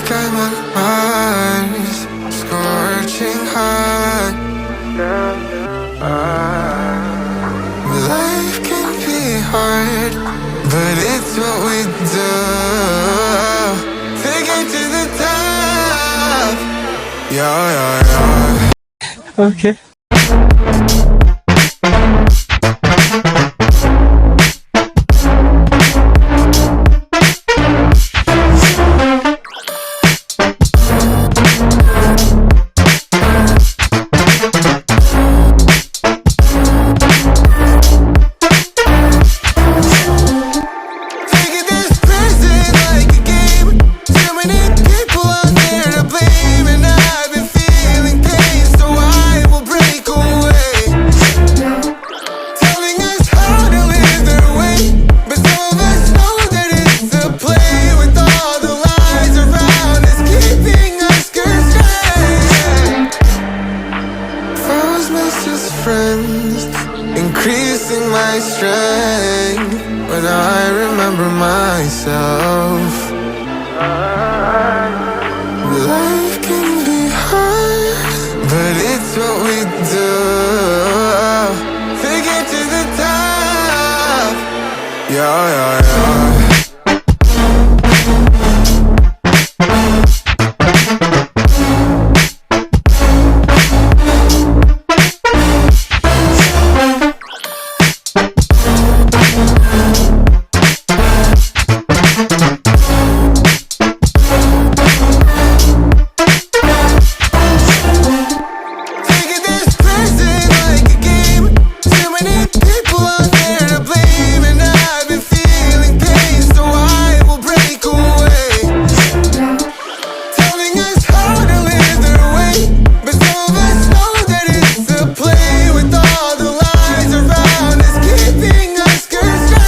like I'm on Mars, scorching hot. Life can be hard, but it's what we do to get to the top. Yeah, yeah, yeah. Okay. Taking this present like a game. Too many people out there to blame, and I've been feeling pain, so I will break away. Telling us how to live their way, but some of us know that it's a play. With all the lies around us keeping us constrained. Foes must as friends, increasing my strength when I remember myself. Life can be hard, but it's what we do to get to the top. Yeah, yeah, yeah. Taking this present like a game. Too many people out there to blame, and I've been feeling pain, so I will break away. Telling us how to live their way, but some of us know that it's a play. With all the lies around us keeping us constrained.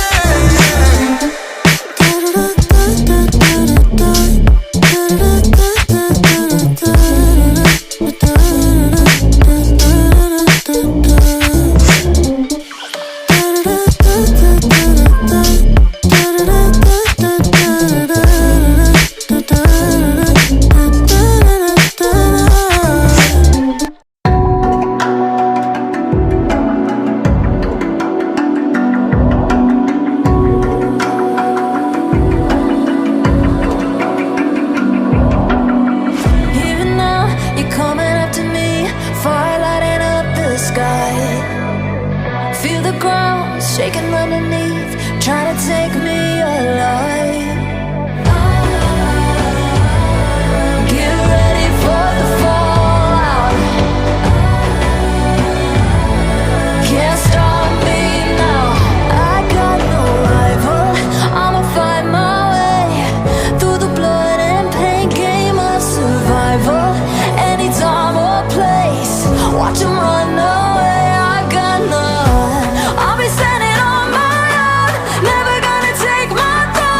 Even now, you're coming after me, fire lighting up the sky. Feel the ground shaking underneath, trying to take me alive. Get ready for the fallout. Can't stop me now. I got no rival. I'ma fight my way through the blood and pain game of survival. Any time or place, watch 'em run away. I got none. I'll be standing on my own, never gonna take my throne.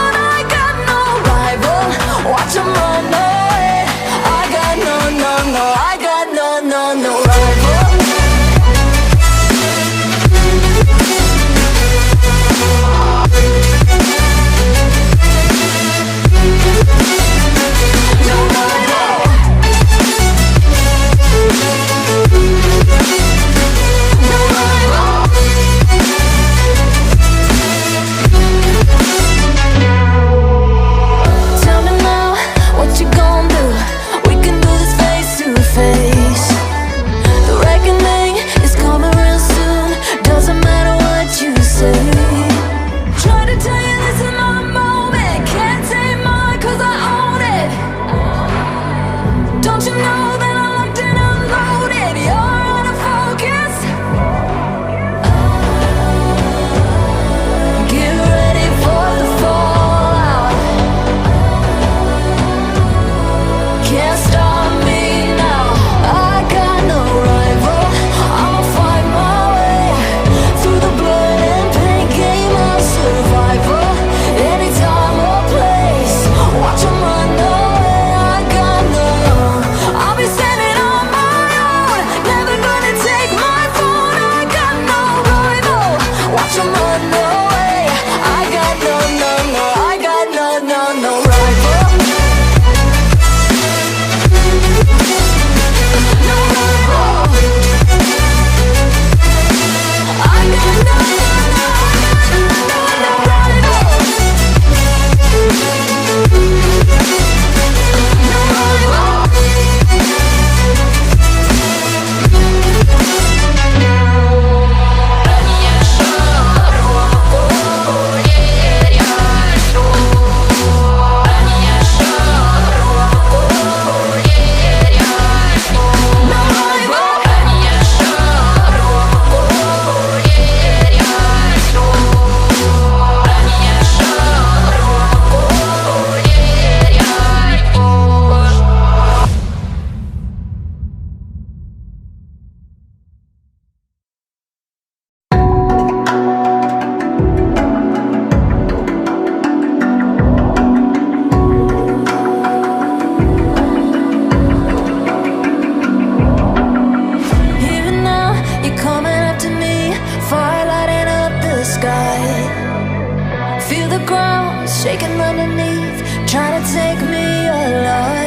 shaking underneath, trying to take me alive.